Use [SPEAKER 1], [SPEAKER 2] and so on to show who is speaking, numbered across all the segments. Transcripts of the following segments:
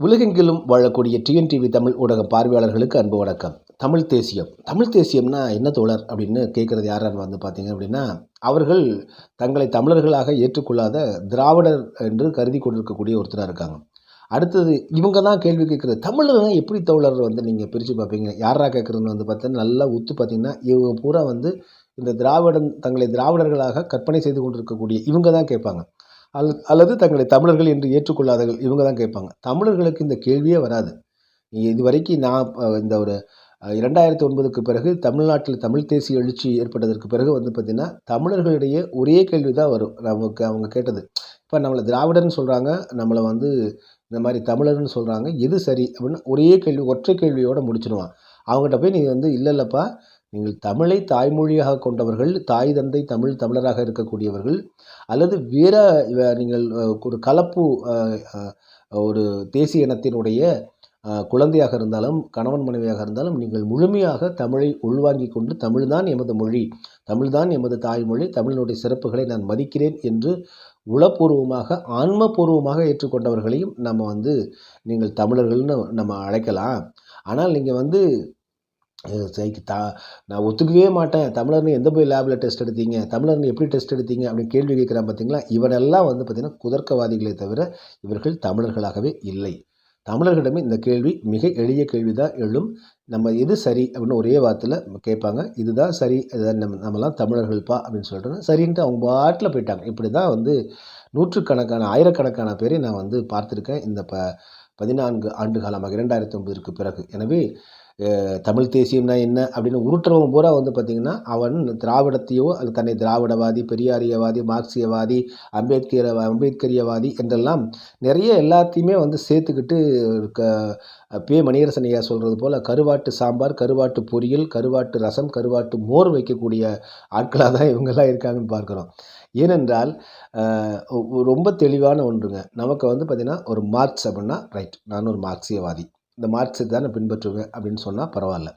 [SPEAKER 1] உலகெங்கிலும் வாழக்கூடிய டிஎன்டிவி தமிழ் ஊடக பார்வையாளர்களுக்கு அன்பு வணக்கம். தமிழ் தேசியம். தமிழ் தேசியம்னா என்ன தோழர் அப்படின்னு கேட்குறது யாரான்னு வந்து பார்த்தீங்க அப்படின்னா, அவர்கள் தங்களை தமிழர்களாக ஏற்றுக்கொள்ளாத திராவிடர் என்று கருதி கொண்டிருக்கக்கூடிய ஒருத்தராக இருக்காங்க. அடுத்தது இவங்க தான் கேள்வி கேட்குறது, தமிழர்னா எப்படி தோழர் வந்து நீங்கள் பிரித்து பார்ப்பீங்க? யாரா கேட்குறதுன்னு வந்து பார்த்தீங்கன்னா, நல்லா உத்து பார்த்தீங்கன்னா இவங்க பூரா வந்து இந்த தங்களை திராவிடர்களாக கற்பனை செய்து கொண்டிருக்கக்கூடிய இவங்க தான் கேட்பாங்க. அல்லது தங்களை தமிழர்கள் என்று ஏற்றுக்கொள்ளாதவர்கள் இவங்க தான் கேட்பாங்க. தமிழர்களுக்கு இந்த கேள்வியே வராது. இதுவரைக்கும் நான் இந்த ஒரு 2009க்கு பிறகு தமிழ்நாட்டில் தமிழ் தேசிய எழுச்சி ஏற்பட்டதற்கு பிறகு வந்து பார்த்திங்கன்னா, தமிழர்களிடையே ஒரே கேள்வி தான் வரும். நமக்கு அவங்க கேட்டது, இப்போ நம்மளை திராவிடர்னு சொல்கிறாங்க, நம்மளை வந்து இந்த மாதிரி தமிழர்னு சொல்கிறாங்க, எது சரி அப்படின்னு ஒரே கேள்வி, ஒற்றை கேள்வியோடு முடிச்சிடுவான். அவங்ககிட்ட போய் நீங்கள் வந்து இல்லைல்லப்பா, நீங்கள் தமிழை தாய்மொழியாக கொண்டவர்கள், தாய் தந்தை தமிழராக இருக்கக்கூடியவர்கள், அல்லது வேற நீங்கள் ஒரு கலப்பு ஒரு தேசிய இனத்தினுடைய குழந்தையாக இருந்தாலும் கணவன் மனைவியாக இருந்தாலும் நீங்கள் முழுமையாக தமிழை உள்வாங்கிக் கொண்டு தமிழ்தான் எமது மொழி, தமிழ்தான் எமது தாய்மொழி, தமிழினுடைய சிறப்புகளை நான் மதிக்கிறேன் என்று உளப்பூர்வமாக ஆன்மபூர்வமாக ஏற்றுக்கொண்டவர்களையும் நம்ம வந்து நீங்கள் தமிழர்கள்னு நம்ம அழைக்கலாம். ஆனால் நீங்கள் வந்து நான் ஒத்துக்கவே மாட்டேன், தமிழர்னு எந்த போய் லேபில் டெஸ்ட் எடுத்தீங்க, தமிழர்னு எப்படி டெஸ்ட் எடுத்தீங்க அப்படின்னு கேள்வி கேட்குறான் பார்த்தீங்களா? இவனெல்லாம் வந்து பார்த்திங்கன்னா குதர்க்கவாதிகளே தவிர இவர்கள் தமிழர்களாகவே இல்லை. தமிழர்களிடமே இந்த கேள்வி மிக எளிய கேள்வி தான் எழும். நம்ம எது சரி அப்படின்னு ஒரே வார்த்தையில் கேட்பாங்க. இதுதான் சரி, இதுதான் நம்மலாம் தமிழர்கள்ப்பா அப்படின்னு சொல்லிட்டு சரின்ட்டு அவங்க பாட்டில் போயிட்டாங்க. இப்படி தான் வந்து நூற்றுக்கணக்கான ஆயிரக்கணக்கான பேரை நான் வந்து பார்த்துருக்கேன் இந்த 14 ஆண்டு காலமாக 2009ற்கு பிறகு. எனவே தமிழ் தேசியம்னா என்ன அப்படின்னு உருட்டுறவன் பூரா வந்து பார்த்திங்கன்னா, அவன் திராவிடத்தையோ அல்லது தன்னை திராவிடவாதி, பெரியாரியவாதி, மார்க்சியவாதி, அம்பேத்கரியவாதி என்றெல்லாம் நிறைய எல்லாத்தையுமே வந்து சேர்த்துக்கிட்டு மணியரசன் ஐயா சொல்கிறது போல் கருவாட்டு சாம்பார், கருவாட்டு பொரியல், கருவாட்டு ரசம், கருவாட்டு மோர் வைக்கக்கூடிய ஆட்களாக தான் இவங்கெல்லாம் இருக்காங்கன்னு பார்க்குறோம். ஏனென்றால் ரொம்ப தெளிவான ஒன்றுங்க. நமக்கு வந்து பார்த்திங்கன்னா ஒரு மார்க்ஸ் அப்படின்னா ரைட், நான் ஒரு மார்க்சியவாதி, இந்த மார்க்ஸை தான் நான் பின்பற்றுவேன் அப்படின்னு சொன்னால் பரவாயில்ல.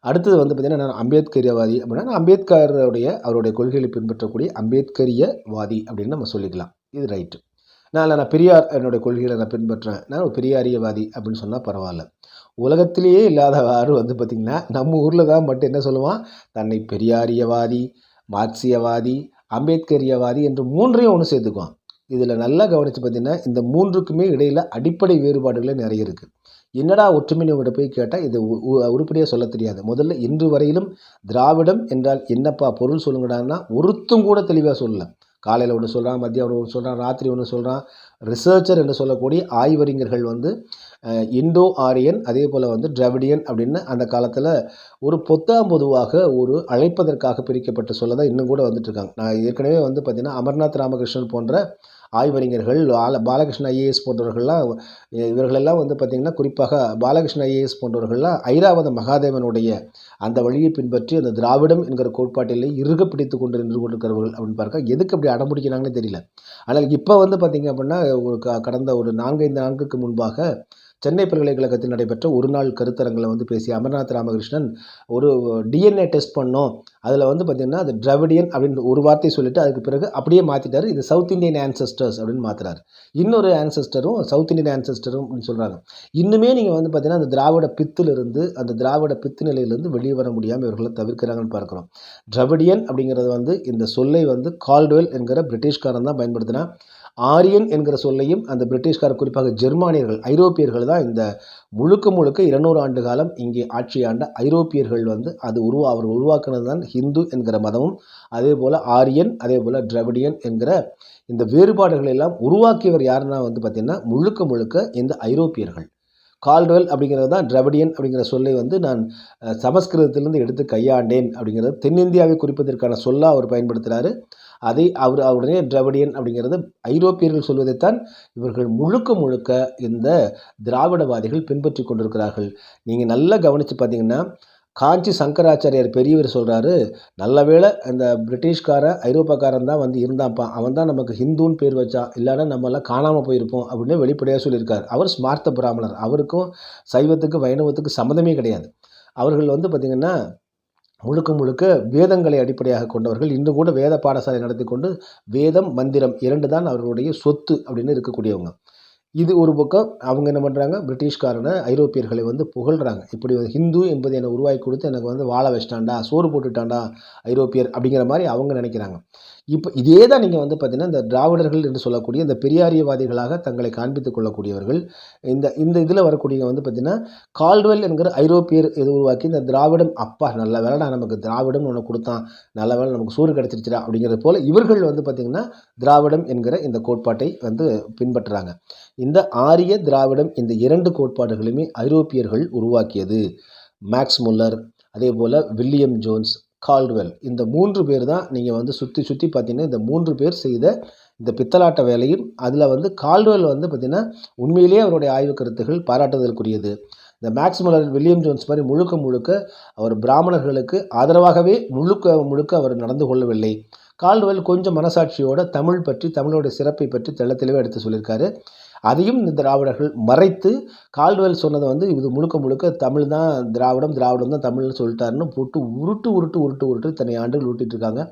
[SPEAKER 1] அடுத்தது வந்து பார்த்திங்கன்னா நான் அம்பேத்கரியவாதி அப்படின்னா நான் அவருடைய கொள்கைகளை பின்பற்றக்கூடிய அம்பேத்கரியவாதி அப்படின்னு நம்ம சொல்லிக்கலாம். இது ரைட்டு. நான் பெரியார் என்னுடைய கொள்கைகளை நான் பின்பற்றுறேன், நான் ஒரு பெரியாரியவாதி அப்படின்னு சொன்னால் பரவாயில்ல. உலகத்திலேயே இல்லாதவாறு வந்து பார்த்திங்கன்னா நம்ம ஊரில் தான் மட்டும் என்ன சொல்லுவான், தன்னை பெரியாரியவாதி, மார்க்சியவாதி, அம்பேத்கரியவாதி என்று மூன்றையும் ஒன்று சேர்த்துக்குவான். இதில் நல்லா கவனித்து பார்த்திங்கன்னா இந்த மூன்றுக்குமே இடையில் அடிப்படை வேறுபாடுகளே நிறைய இருக்குது. என்னடா ஒற்றுமைன்னு உங்கள்கிட்ட போய் கேட்டால் இது உருப்படியாக சொல்ல தெரியாது. முதல்ல இன்று வரையிலும் திராவிடம் என்றால் என்னப்பா பொருள் சொல்லுங்கடான்னா ஒருத்தும் கூட தெளிவாக சொல்லலை. காலையில் ஒன்று சொல்கிறான், மத்தியம் ஒன்று சொல்கிறான், ராத்திரி ஒன்று சொல்கிறான். ரிசர்ச்சர் என்று சொல்லக்கூடிய ஆய்வறிஞர்கள் வந்து இண்டோ ஆரியன் அதே போல் வந்து டிராவிடியன் அப்படின்னு அந்த காலத்தில் ஒரு பொதுவாக ஒரு அழைப்பதற்காக பிரிக்கப்பட்ட சொல்ல தான் இன்னும் கூட வந்துட்டுருக்காங்க. நான் ஏற்கனவே வந்து பார்த்திங்கன்னா அமர்நாத் ராமகிருஷ்ணன் போன்ற ஆய்வறிஞர்கள், பாலகிருஷ்ண ஐஏஎஸ் போன்றவர்கள்லாம், இவர்களெல்லாம் வந்து பார்த்திங்கன்னா குறிப்பாக பாலகிருஷ்ண ஐஏஎஸ் போன்றவர்கள்லாம் ஐராவத மகாதேவனுடைய அந்த வழியை பின்பற்றி அந்த திராவிடம் என்கிற கோட்பாட்டிலே இறுக பிடித்து கொண்டு நின்று கொண்டிருக்கிறவர்கள் அப்படின்னு பார்க்க எதுக்கு அப்படி அடம்பிடிக்கிறாங்கன்னு தெரியல. ஆனால் இப்போ வந்து பார்த்திங்க அப்படின்னா ஒரு கடந்த ஒரு 4-5 நாட்களுக்கு முன்பாக சென்னை பல்கலைக்கழகத்தில் நடைபெற்ற ஒரு நாள் கருத்தரங்கில் வந்து பேசிய அமர்நாத் ராமகிருஷ்ணன் ஒரு டிஎன்ஏ டெஸ்ட் பண்ணோம், அதில் வந்து பார்த்திங்கன்னா அது டிராவிடியன் அப்படின்னு ஒரு வார்த்தை சொல்லிவிட்டு அதுக்கு பிறகு அப்படியே மாற்றிட்டார், இது சவுத் இந்தியன் ஆன்செஸ்டர்ஸ் அப்படின்னு மாற்றுறாரு. இன்னொரு ஆன்செஸ்டரும் சவுத் இந்தியன் ஆன்செஸ்டரும் அப்படின்னு சொல்கிறாங்க. இன்னுமே நீங்கள் வந்து பார்த்திங்கன்னா அந்த திராவிட பித்திலிருந்து, அந்த திராவிட பித்து நிலையிலிருந்து வெளியே வர முடியாமல் இவர்களை தவிர்க்கிறாங்கன்னு பார்க்குறோம். டிராவிடியன் அப்படிங்கிறது வந்து இந்த சொல்லை வந்து கால்டுவெல் என்கிற பிரிட்டிஷ்காரன் தான் பயன்படுத்தினா. ஆரியன் என்கிற சொல்லையும் அந்த பிரிட்டிஷ்காரர், குறிப்பாக ஜெர்மானியர்கள், ஐரோப்பியர்கள் தான் இந்த முழுக்க 200 ஆண்டு காலம் இங்கே ஆட்சியாண்ட ஐரோப்பியர்கள் வந்து அவர் உருவாக்குனது தான் ஹிந்து என்கிற மதமும், அதே போல் ஆரியன், அதே போல் டிராவிடியன் என்கிற இந்த வேறுபாடுகள் எல்லாம் உருவாக்கியவர் யாருன்னா வந்து பார்த்திங்கன்னா முழுக்க இந்த ஐரோப்பியர்கள். கால்டுவெல் அப்படிங்கிறது தான் டிராவிடியன் அப்படிங்கிற சொல்லை வந்து நான் சமஸ்கிருதத்திலிருந்து எடுத்து கையாண்டேன் அப்படிங்கிறது தென்னிந்தியாவை குறிப்பதற்கான சொல்லாக அவர் பயன்படுத்துகிறாரு. அதை அவருடைய டிராவிடியன் அப்படிங்கிறது ஐரோப்பியர்கள் சொல்வதைத்தான் இவர்கள் முழுக்க இந்த திராவிடவாதிகள் பின்பற்றி கொண்டிருக்கிறார்கள். நீங்கள் நல்லா கவனித்து பார்த்தீங்கன்னா காஞ்சி சங்கராச்சாரியார் பெரியவர் சொல்கிறாரு, நல்ல வேளை இந்த பிரிட்டிஷ்காரன் ஐரோப்பாக்காரன் தான் வந்து இருந்தான்ப்பா, அவன் தான் நமக்கு ஹிந்துன்னு பேர் வச்சான், இல்லைன்னா நம்மளாம் காணாமல் போயிருப்போம் அப்படின்னு வெளிப்படையாக சொல்லியிருக்கார். அவர் ஸ்மார்த்த பிராமணர், அவருக்கும் சைவத்துக்கு வைணவத்துக்கு சம்மந்தமே கிடையாது. அவர்கள் வந்து பார்த்திங்கன்னா முழுக்க வேதங்களை அடிப்படையாக கொண்டவர்கள். இன்னும் கூட வேத பாடசாலை நடத்தி கொண்டு வேதம் மந்திரம் 2 தான் அவர்களுடைய சொத்து அப்படின்னு இருக்கக்கூடியவங்க. இது ஒரு பக்கம். அவங்க என்ன பண்ணுறாங்க, பிரிட்டிஷ்காரனை ஐரோப்பியர்களை வந்து புகழ்கிறாங்க. இப்படி ஒரு ஹிந்து என்பது என்னை உருவாக்கி கொடுத்து எனக்கு வந்து வாழ வச்சிட்டான்டா, சோறு போட்டுட்டான்டா ஐரோப்பியர் அப்படிங்கிற மாதிரி அவங்க நினைக்கிறாங்க. இப்போ இதே தான் நீங்கள் வந்து பார்த்தீங்கன்னா இந்த திராவிடர்கள் என்று சொல்லக்கூடிய இந்த பெரியாரியவாதிகளாக தங்களை காண்பித்துக் கொள்ளக்கூடியவர்கள் இந்த இந்த இதில் வரக்கூடிய வந்து பார்த்தீங்கன்னா கால்டுவெல் என்கிற ஐரோப்பியர் இது உருவாக்கி இந்த திராவிடம் அப்பா நல்ல வேலைடா நமக்கு திராவிடம் ஒன்று கொடுத்தான், நல்ல வேலை நமக்கு சோறு கிடச்சிருச்சுடா அப்படிங்கிறது போல் இவர்கள் வந்து பார்த்திங்கன்னா திராவிடம் என்கிற இந்த கோட்பாட்டை வந்து பின்பற்றுறாங்க. இந்த ஆரிய திராவிடம் இந்த 2 கோட்பாடுகளுமே ஐரோப்பியர்கள் உருவாக்கியது. மேக்ஸ் முல்லர், அதே போல் வில்லியம் ஜோன்ஸ், கால்டுவெல், இந்த 3 பேர் தான் நீங்கள் வந்து சுற்றி சுற்றி பார்த்தீங்கன்னா இந்த 3 பேர் செய்த இந்த பித்தலாட்ட வேலையும். அதில் வந்து கால்டுவெல் வந்து பார்த்திங்கன்னா உண்மையிலேயே அவருடைய ஆய்வு கருத்துகள் பாராட்டுதலுக்குரியது. இந்த மேக்ஸ் முல்லர், வில்லியம் ஜோன்ஸ் மாதிரி முழுக்க முழுக்க அவர் பிராமணர்களுக்கு ஆதரவாகவே முழுக்க முழுக்க அவர் நடந்து கொள்ளவில்லை. கால்டுவெல் கொஞ்சம் மனசாட்சியோட தமிழ் பற்றி, தமிழோட சிறப்பை பற்றி தெள்ளத்தெளிவாக எடுத்து சொல்லியிருக்காரு. அதையும் இந்த திராவிடர்கள் மறைத்து கால்டுவெல் சொன்னதை வந்து இது முழுக்க முழுக்க தமிழ் தான் திராவிடம், திராவிடம் தான் தமிழ்னு சொல்லிட்டாருன்னு போட்டு உருட்டு உருட்டு உருட்டு உருட்டு இத்தனை ஆண்டுகள் உருட்டிட்டு இருக்காங்க.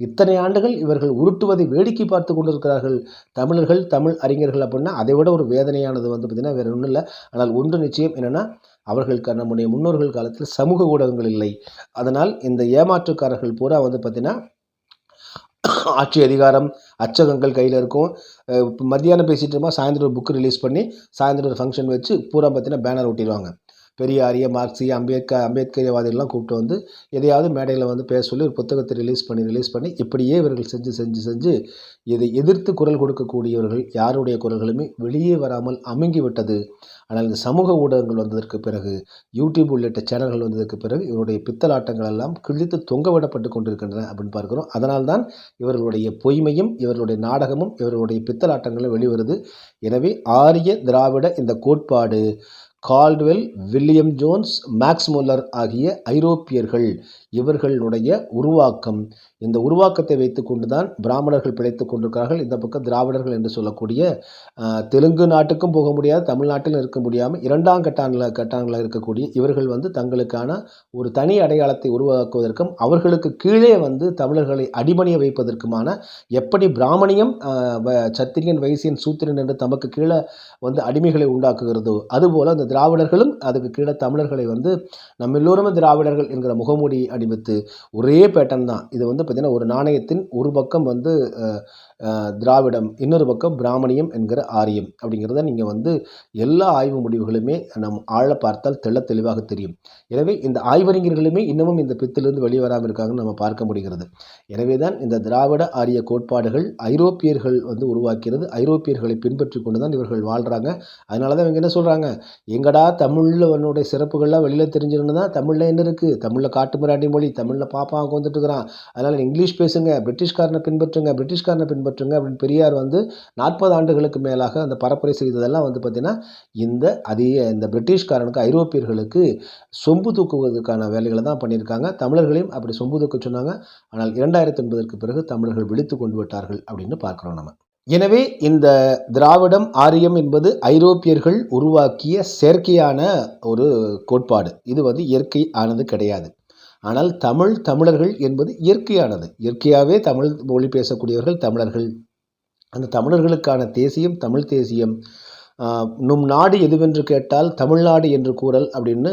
[SPEAKER 1] இத்தனை ஆண்டுகள் இவர்கள் உருட்டுவதை வேடிக்கை பார்த்து கொண்டிருக்கிறார்கள் தமிழர்கள், தமிழ் அறிஞர்கள். அப்படின்னா அதை விட ஒரு வேதனையானது வந்து பார்த்திங்கன்னா வேறு ஒன்றும் இல்லை. ஆனால் ஒன்று நிச்சயம் என்னென்னா, அவர்களுக்கு நம்முடைய முன்னோர்கள் காலத்தில் சமூக ஊடகங்கள் இல்லை. அதனால் இந்த ஏமாற்றுக்காரர்கள் பூரா வந்து பார்த்திங்கன்னா ஆட்சி அதிகாரம், அச்சகங்கள் கையில் இருக்கும். மத்தியானம் பேசிகிட்டு இருப்போம், சாயந்தரம் ஒரு புக்கு ரிலீஸ் பண்ணி சாயந்தரம் ஒரு ஃபங்க்ஷன் வச்சு பூரா பார்த்தீங்கன்னா பேனர் ஒட்டிடுவாங்க. பெரியாரிய, மார்க்சிய, அம்பேத்கரியவாதிகள்லாம் கூப்பிட்டு வந்து எதையாவது மேடையில் வந்து பேச சொல்லி ஒரு புத்தகத்தை ரிலீஸ் பண்ணி இப்படியே இவர்கள் செஞ்சு இதை எதிர்த்து குரல் கொடுக்கக்கூடியவர்கள் யாருடைய குரல்களுமே வெளியே வராமல் அமுங்கி விட்டது. ஆனால் இந்த சமூக ஊடகங்கள் வந்ததற்கு பிறகு, யூடியூப் உள்ளிட்ட சேனல்கள் வந்ததற்கு பிறகு இவருடைய பித்தலாட்டங்கள் எல்லாம் கிழித்து தொங்கவிடப்பட்டு கொண்டிருக்கின்றன அப்படின்னு பார்க்கிறோம். அதனால்தான் இவர்களுடைய பொய்மையும், இவர்களுடைய நாடகமும், இவர்களுடைய பித்தலாட்டங்களும் வெளிவருது. எனவே ஆரிய திராவிட இந்த கோட்பாடு Caldwell, William Jones, maths Muller ஆகிய ஐரோப்பியர்கள் இவர்களுடைய உருவாக்கம். இந்த உருவாக்கத்தை வைத்து கொண்டு தான் பிராமணர்கள் பிழைத்து கொண்டிருக்கிறார்கள். இந்த பக்கம் திராவிடர்கள் என்று சொல்லக்கூடிய தெலுங்கு நாட்டுக்கும் போக முடியாது, தமிழ்நாட்டில் இருக்க முடியாமல் இரண்டாம் கட்டான்களில் இருக்கக்கூடிய இவர்கள் வந்து தங்களுக்கான ஒரு தனி அடையாளத்தை உருவாக்குவதற்கும் அவர்களுக்கு கீழே வந்து தமிழர்களை அடிபணிய வைப்பதற்குமான எப்படி பிராமணியம் சத்திரியன், வைசியன், சூத்திரன் என்று தமக்கு கீழே வந்து அடிமைகளை உண்டாக்குகிறதோ அதுபோல் அந்த திராவிடர்களும் அதுக்கு கீழே தமிழர்களை வந்து நம்ம எல்லோருமே திராவிடர்கள் என்கிற முகமூடி அணிவித்து ஒரே பேட்டன் தான். இது வந்து பார்த்திங்கன்னா ஒரு நாணயத்தின் ஒரு பக்கம் வந்து திராவிடம், இன்னொரு பக்கம் பிராமணியம் என்கிற ஆரியம் அப்படிங்கிறத நீங்கள் வந்து எல்லா ஆய்வு முடிவுகளுமே நம் ஆழ பார்த்தால் தெளிவாக தெரியும். எனவே இந்த ஆய்வறிஞர்களுமே இன்னமும் இந்த பித்திலிருந்து வெளிவராமல் இருக்காங்கன்னு நம்ம பார்க்க முடிகிறது. எனவே தான் இந்த திராவிட ஆரிய கோட்பாடுகள் ஐரோப்பியர்கள் வந்து உருவாக்கிறது. ஐரோப்பியர்களை பின்பற்றி கொண்டு தான் இவர்கள் வாழ்கிறாங்க. அதனால தான் இவங்க என்ன சொல்கிறாங்க, எங்கடா தமிழில் உன்னுடைய சிறப்புகள்லாம் வெளியில் தெரிஞ்சிருந்தா தான் தமிழில் என்ன இருக்குது, தமிழில் காட்டு மிராண்டி மொழி, தமிழில் பாப்பா அங்கே வந்துட்டு இருக்கிறான், அதனால் இங்கிலீஷ் பேசுங்க, பிரிட்டிஷ்காரனை பின்பற்றுங்க அப்படின்னு பெரியார் வந்து 40 ஆண்டுகளுக்கு மேலாக அந்த பரப்புரை செய்ததெல்லாம் வந்து பார்த்திங்கன்னா இந்த பிரிட்டிஷ்காரனுக்கு, ஐரோப்பியர்களுக்கு சொம்பு தூக்குவதற்கான வேலைகளை தான் பண்ணியிருக்காங்க. தமிழர்களையும் அப்படி சொம்பு தூக்க சொன்னாங்க. ஆனால் 2009 பிறகு தமிழர்கள் விழித்து கொண்டு விட்டார்கள் அப்படின்னு பார்க்குறோம் நம்ம. எனவே இந்த திராவிடம், ஆரியம் என்பது ஐரோப்பியர்கள் உருவாக்கிய செயற்கையான ஒரு கோட்பாடு. இது வந்து இயற்கை ஆனது கிடையாது. ஆனால் தமிழர்கள் என்பது இயற்கையானது. இயற்கையாகவே தமிழ் மொழி பேசக்கூடியவர்கள் தமிழர்கள். அந்த தமிழர்களுக்கான தேசியம் தமிழ் தேசியம். நும் நாடு எதுவென்று கேட்டால் தமிழ்நாடு என்று கூறல் அப்படின்னு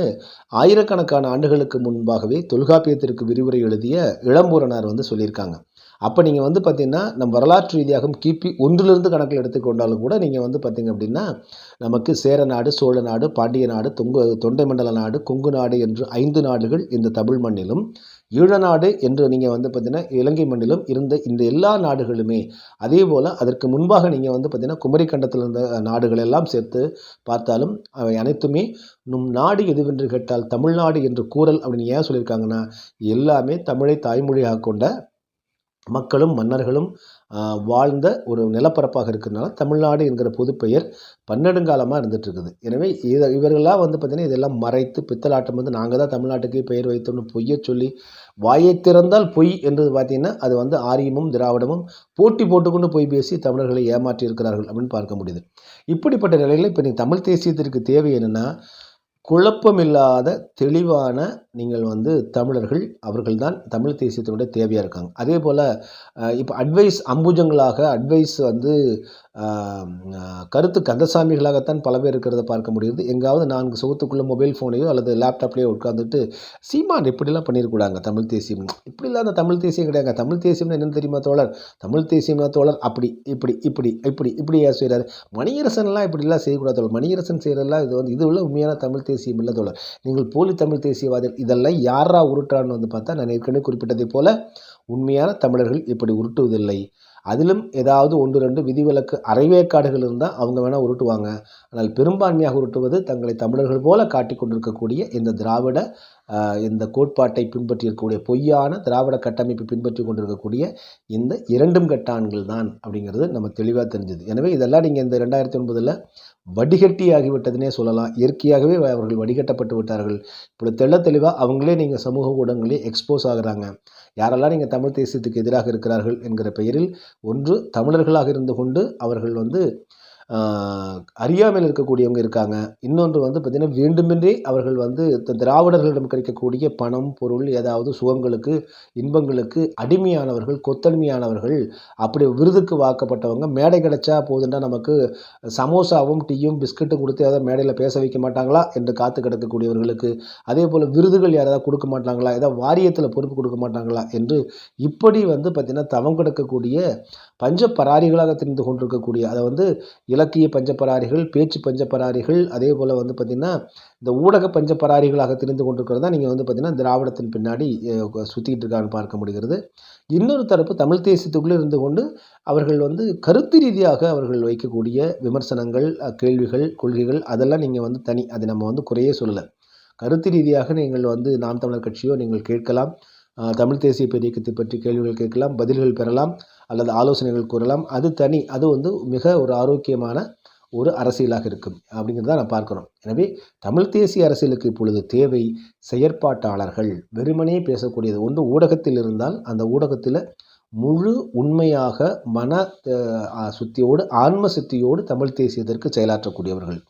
[SPEAKER 1] ஆயிரக்கணக்கான ஆண்டுகளுக்கு முன்பாகவே தொல்காப்பியத்திற்கு விரிவுரை எழுதிய இளம்பூரணர் வந்து சொல்லியிருக்காங்க. அப்போ நீங்கள் வந்து பார்த்திங்கன்னா நம்ம வரலாற்று ரீதியாக கிபி 1 கணக்கில் எடுத்துக்கொண்டாலும் கூட நீங்கள் வந்து பார்த்திங்க அப்படின்னா நமக்கு சேர நாடு, சோழ நாடு, பாண்டிய நாடு, தொண்டை மண்டல நாடு, கொங்கு நாடு என்று 5 நாடுகள் இந்த தமிழ் மண்ணிலும், ஈழநாடு என்று நீங்கள் வந்து பார்த்திங்கன்னா இலங்கை மண்ணிலும் இருந்த இந்த எல்லா நாடுகளுமே, அதே போல் அதற்கு முன்பாக நீங்கள் வந்து பார்த்திங்கன்னா குமரிக்கண்டத்தில் இருந்த நாடுகள் எல்லாம் சேர்த்து பார்த்தாலும் அவை அனைத்துமே நும் நாடு எதுவென்று கேட்டால் தமிழ்நாடு என்று கூறல் அப்படின்னு ஏன் சொல்லியிருக்காங்கன்னா, எல்லாமே தமிழை தாய்மொழியாக கொண்ட மக்களும் மன்னர்களும் வாழ்ந்த ஒரு நிலப்பரப்பாக இருக்கிறதுனால தமிழ்நாடு என்கிற பொதுப்பெயர் பன்னெடுங்காலமாக இருந்துகிட்ருக்குது. எனவே இவர்களாக வந்து பார்த்திங்கன்னா இதெல்லாம் மறைத்து பித்தலாட்டம் வந்து நாங்கள் தான் தமிழ்நாட்டுக்கே பெயர் வைத்தோம்னு பொய்யை சொல்லி வாயை திறந்தால் பொய் என்றது பார்த்திங்கன்னா அது வந்து ஆரியமும் திராவிடமும் போட்டி போட்டுக்கொண்டு பொய் பேசி தமிழர்களை ஏமாற்றி இருக்கிறார்கள் அப்படின்னு பார்க்க முடியுது. இப்படிப்பட்ட நிலையில் இப்போ நீங்கள் தமிழ் தேசியத்திற்கு தேவை என்னென்னா குழப்பமில்லாத தெளிவான நீங்கள் வந்து தமிழர்கள் அவர்கள்தான் தமிழ் தேசியத்தினுடைய தேவையாக இருக்காங்க. அதே போல் இப்போ அட்வைஸ் அம்புஜங்களாக அட்வைஸ் வந்து கருத்து கந்தசாமிகளாகத்தான் பல பேர் இருக்கிறத பார்க்க முடியுது. எங்காவது 4 சுவத்துக்குள்ளே மொபைல் ஃபோனையோ அல்லது லேப்டாப்லேயோ உட்காந்துட்டு சீமான் இப்படிலாம் பண்ணியிருக்கூடாங்க தமிழ் தேசியம். இப்படிலாம் அந்த தமிழ் தேசியம் கிடையாதுங்க. தமிழ் தேசியம்னு என்னென்னு தெரியுமா தோழர்? தமிழ் தேசியம்னா தோழர் அப்படி இப்படி இப்படி இப்படி இப்படி செய்கிறாரு. மணியரசன்லாம் இப்படிலாம் செய்யக்கூடாது தோழர். மணியரசன் செய்கிறதெல்லாம் இது உள்ள உண்மையான தமிழ் தேசியம் இல்லை தோழர். நீங்கள் போலி தமிழ் தேசியவாதிகள். இதெல்லாம் யாரா உருட்டான்னு வந்து பார்த்தா நான் ஏற்கனவே குறிப்பிட்டதை போல உண்மையான தமிழர்கள் இப்படி உருட்டுவதில்லை. அதிலும் ஏதாவது 1, 2 விதிவிலக்கு அரைவேக்காடுகள் இருந்தால் அவங்க வேணால் உருட்டுவாங்க. ஆனால் பெரும்பான்மையாக உருட்டுவது தங்களை தமிழர்கள் போல காட்டிக் கொண்டிருக்கக்கூடிய இந்த திராவிட இந்த கோட்பாட்டை பின்பற்றியிருக்கக்கூடிய பொய்யான திராவிட கட்டமைப்பை பின்பற்றி கொண்டிருக்கக்கூடிய இந்த 2 கட்ட ஆண்கள் தான் அப்படிங்கிறது நம்ம தெளிவாக தெரிஞ்சுது. எனவே இதெல்லாம் நீங்கள் இந்த 2009 வடிகட்டி ஆகிவிட்டதுனே சொல்லலாம். இயற்கையாகவே அவர்கள் வடிகட்டப்பட்டு விட்டார்கள். இப்படி தெளிவாக அவங்களே நீங்கள் சமூக ஊடகங்களே எக்ஸ்போஸ் ஆகுறாங்க. யாரெல்லாம் நீங்கள் தமிழ் தேசியத்துக்கு எதிராக இருக்கிறார்கள் என்கிற பெயரில் ஒன்று தமிழர்களாக இருந்து கொண்டு அவர்கள் வந்து அறியாமல் இருக்கக்கூடியவங்க இருக்காங்க. இன்னொன்று வந்து பார்த்திங்கன்னா வேண்டுமென்றே அவர்கள் வந்து திராவிடர்களிடம் கிடைக்கக்கூடிய பணம் பொருள் ஏதாவது சுகங்களுக்கு இன்பங்களுக்கு அடிமையானவர்கள், கொத்தடிமையானவர்கள். அப்படி விருதுக்கு வாக்கப்பட்டவங்க. மேடை கிடைச்சா போதுண்டா நமக்கு சமோசாவும் டீயும் பிஸ்கட்டும் கொடுத்து ஏதாவது மேடையில் பேச வைக்க மாட்டாங்களா என்று காத்து கிடக்கக்கூடியவர்களுக்கு, அதே போல் விருதுகள் யாராவது கொடுக்க மாட்டாங்களா, ஏதாவது வாரியத்தில் பொறுப்பு கொடுக்க மாட்டாங்களா என்று இப்படி வந்து பார்த்திங்கன்னா தவம் கிடக்கக்கூடிய பஞ்சப்பராரிகளாக தெரிந்து கொண்டிருக்கக்கூடிய, அதை வந்து இலக்கிய பஞ்சப்பராரிகள், பேச்சு பஞ்சப்பராரிகள், அதே போல் வந்து பார்த்திங்கன்னா இந்த ஊடக பஞ்சப்பராரிகளாக தெரிந்து கொண்டிருக்கிறது தான் நீங்கள் வந்து பார்த்திங்கன்னா திராவிடத்தின் பின்னாடி சுற்றிக்கிட்டு இருக்கான்னு பார்க்க முடிகிறது. இன்னொரு தரப்பு தமிழ் தேசியத்துக்குள்ளே இருந்து கொண்டு அவர்கள் வந்து கருத்து ரீதியாக அவர்கள் வைக்கக்கூடிய விமர்சனங்கள், கேள்விகள், கொள்கைகள் அதெல்லாம் நீங்கள் வந்து தனி, அதை நம்ம வந்து குறையே சொல்லலை. கருத்து ரீதியாக நீங்கள் வந்து நாம் தமிழர் கட்சியோ நீங்கள் கேட்கலாம். தமிழ் தேசிய இயக்கத்தை பற்றி கேள்விகள் கேட்கலாம், பதில்கள் பெறலாம் அல்லது ஆலோசனைகள் கூறலாம். அது தனி, அது வந்து மிக ஒரு ஆரோக்கியமான ஒரு அரசியலாக இருக்கும் அப்படிங்கிறத நான் பார்க்குறோம். எனவே தமிழ் தேசிய அரசியலுக்கு இப்பொழுது தேவை செயற்பாட்டாளர்கள். வெறுமனே பேசக்கூடியது ஒன்று ஊடகத்தில் இருந்தால் அந்த ஊடகத்தில் முழு உண்மையாக மன சுத்தியோடு ஆன்ம சுத்தியோடு தமிழ் தேசியத்திற்கு செயலாற்றக்கூடியவர்கள்.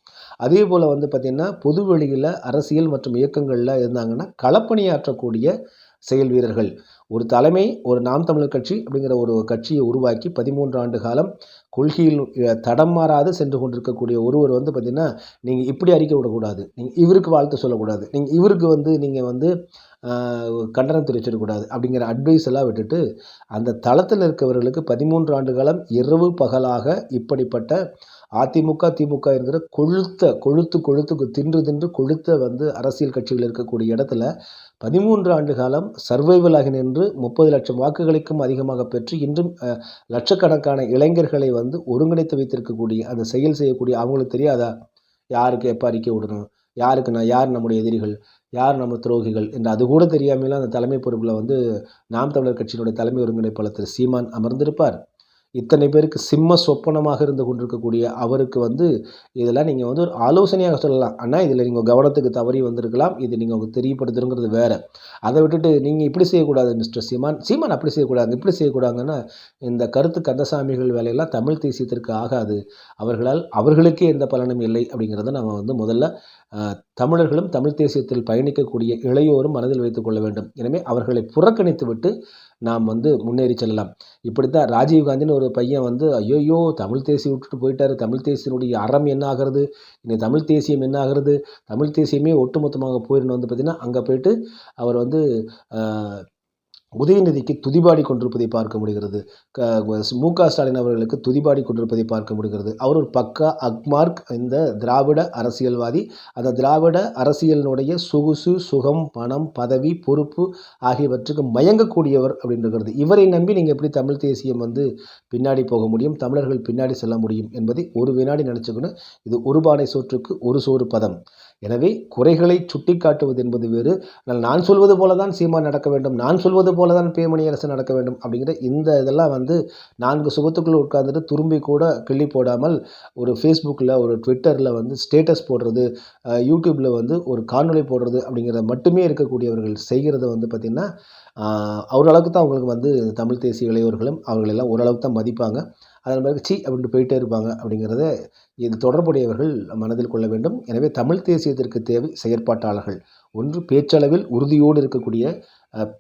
[SPEAKER 1] அதே போல் வந்து பார்த்திங்கன்னா பொது வெளியில் அரசியல் மற்றும் இயக்கங்களில் இருந்தாங்கன்னா களப்பணியாற்றக்கூடிய செயல் வீரர்கள். ஒரு தலைமை, ஒரு நாம் தமிழர் கட்சி அப்படிங்கிற ஒரு கட்சியை உருவாக்கி 13 ஆண்டு காலம் கொள்கையில் தடம் மாறாது சென்று கொண்டிருக்கக்கூடிய ஒருவர் வந்து பார்த்திங்கன்னா நீங்கள் இப்படி அறிக்கை விடக்கூடாது, நீங்கள் இவருக்கு வாழ்த்து சொல்லக்கூடாது, நீங்கள் இவருக்கு வந்து நீங்கள் வந்து கண்டனம் தெரிவிச்சிடக்கூடாது அப்படிங்கிற அட்வைஸ் எல்லாம் விட்டுட்டு அந்த தளத்தில் இருக்கவர்களுக்கு 13 ஆண்டு காலம் இரவு பகலாக இப்படிப்பட்ட அதிமுக திமுக என்கிற கொழுத்து தின்று கொழுத்த வந்து அரசியல் கட்சிகள் இருக்கக்கூடிய இடத்துல 13 ஆண்டு காலம் சர்வைவலாகி நின்று 30 லட்சம் வாக்குகளுக்கும் அதிகமாக பெற்று இன்றும் லட்சக்கணக்கான இளைஞர்களை வந்து ஒருங்கிணைத்து வைத்திருக்கக்கூடிய அந்த செயல் செய்யக்கூடிய அவங்களுக்கு தெரியாதா யாருக்கு எப்போ அறிக்கை விடணும், யார் நம்முடைய எதிரிகள், யார் நம்ம துரோகிகள் என்று அது கூட தெரியாமலாம் அந்த தலைமை பொறுப்பில் வந்து நாம் தமிழர் கட்சியினுடைய தலைமை ஒருங்கிணைப்பாளர் திரு சீமான் அமர்ந்திருப்பார். இத்தனை பேருக்கு சிம்ம சொப்பனமாக இருந்து கொண்டிருக்கக்கூடிய அவருக்கு வந்து இதெல்லாம் நீங்கள் வந்து ஒரு ஆலோசனையாக சொல்லலாம். ஆனால் இதில் நீங்கள் கவனத்துக்கு தவறி வந்திருக்கலாம், இது நீங்கள் உங்களுக்கு தெரியப்படுத்துங்கிறது வேறு. அதை விட்டுட்டு நீங்கள் இப்படி செய்யக்கூடாது மிஸ்டர் சீமான் அப்படி செய்யக்கூடாது இப்படி செய்யக்கூடாதுன்னா இந்த கருத்து கந்தசாமிகள் வேலையெல்லாம் தமிழ் தேசியத்திற்கு ஆகாது. அவர்களுக்கே எந்த பலனும் இல்லை அப்படிங்கிறத நம்ம வந்து முதல்ல தமிழர்களும் தமிழ் தேசியத்தில் பயணிக்கக்கூடிய இளையோரும் மனதில் வைத்துக் கொள்ள வேண்டும். எனவே அவர்களை புறக்கணித்து விட்டு நாம் வந்து முன்னேறி செல்லலாம். இப்படித்தான் ராஜீவ்காந்தின்னு ஒரு பையன் வந்து ஐயோ தமிழ் தேசியம் விட்டுட்டு போயிட்டாரு, தமிழ் தேசியனுடைய அறம் என்ன ஆகிறது, இன்னைக்கு தமிழ் தேசியம் என்ன ஆகிறது, தமிழ் தேசியமே ஒட்டுமொத்தமாக போயிருந்து வந்து பார்த்திங்கன்னா அங்கே போயிட்டு அவர் வந்து உதயநிதிக்கு துதிபாடி கொண்டிருப்பதை பார்க்க முடிகிறது. மு.க. ஸ்டாலின் அவர்களுக்கு துதிபாடி கொண்டிருப்பதை பார்க்க முடிகிறது. அவர் ஒரு பக்கா அக்மார்க், இந்த திராவிட அரசியல்வாதி. அந்த திராவிட அரசியலினுடைய சொகுசு, சுகம், பணம், பதவி, பொறுப்பு ஆகியவற்றுக்கு மயங்கக்கூடியவர் அப்படின்றது. இவரை நம்பி நீங்கள் எப்படி தமிழ் தேசியம் வந்து பின்னாடி போக முடியும், தமிழர்கள் பின்னாடி செல்ல முடியும் என்பதை ஒரு வினாடி நினச்சிக்கணும். இது ஒரு பானை சோற்றுக்கு ஒரு சோறு பதம். எனவே குறைகளை சுட்டி காட்டுவது என்பது வேறு. நான் சொல்வது போல தான் சீமான் நடக்க வேண்டும், நான் சொல்வது போல தான் பேமணியரசு நடக்க வேண்டும் அப்படிங்கிற இந்த இதெல்லாம் வந்து 4 சுகத்துக்குள்ளே உட்கார்ந்துட்டு துரும்பி கூட கிள்ளி போடாமல் ஒரு ஃபேஸ்புக்கில் ஒரு ட்விட்டரில் வந்து ஸ்டேட்டஸ் போடுறது, யூடியூப்பில் வந்து ஒரு காணொளி போடுறது அப்படிங்கிறத மட்டுமே இருக்கக்கூடியவர்கள் செய்கிறத வந்து பார்த்திங்கன்னா ஓரளவுக்கு தான் அவங்களுக்கு வந்து தமிழ் தேசிய இளையோர்களும் அவர்களெல்லாம் ஓரளவுக்கு தான் மதிப்பாங்க. அதன் பிறகு அப்படின்ட்டு போயிட்டே இருப்பாங்க அப்படிங்கிறத இது தொடர்புடையவர்கள் மனதில் கொள்ள வேண்டும். எனவே தமிழ் தேசியத்திற்கு தேவை செயற்பாட்டாளர்கள். ஒன்று பேச்சளவில் உறுதியோடு இருக்கக்கூடிய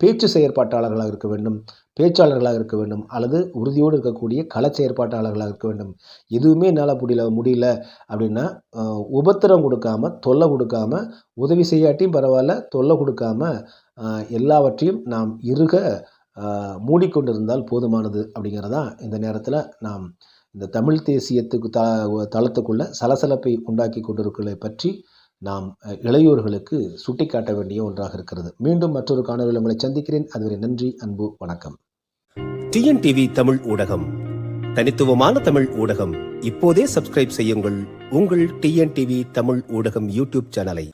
[SPEAKER 1] பேச்சு செயற்பாட்டாளர்களாக இருக்க வேண்டும், பேச்சாளர்களாக இருக்க வேண்டும், அல்லது உறுதியோடு இருக்கக்கூடிய செயற்பாட்டாளர்களாக இருக்க வேண்டும். எதுவுமே என்னால் முடியல அப்படின்னா உபத்திரம் கொடுக்காம, தொல்லை கொடுக்காம, உதவி செய்யாட்டியும் பரவாயில்ல, தொல்லை கொடுக்காம எல்லாவற்றையும் நாம் மூடிக்கொண்டிருந்தால் போதுமானது அப்படிங்கிறதான் இந்த நேரத்தில் நாம் இந்த தமிழ் தேசியத்துக்கு தளத்துக்குள்ள சலசலப்பை உண்டாக்கி கொண்டிருக்கிறதை பற்றி நாம் இளையோர்களுக்கு சுட்டிக்காட்ட வேண்டிய ஒன்றாக இருக்கிறது. மீண்டும் மற்றொரு காணொலியில் உங்களை சந்திக்கிறேன். அதுவரை நன்றி, அன்பு, வணக்கம்.
[SPEAKER 2] டிஎன்டிவி தமிழ் ஊடகம், தனித்துவமான தமிழ் ஊடகம். இப்போதே சப்ஸ்கிரைப் செய்யுங்கள் உங்கள் டிஎன்டிவி தமிழ் ஊடகம் யூடியூப் சேனலை.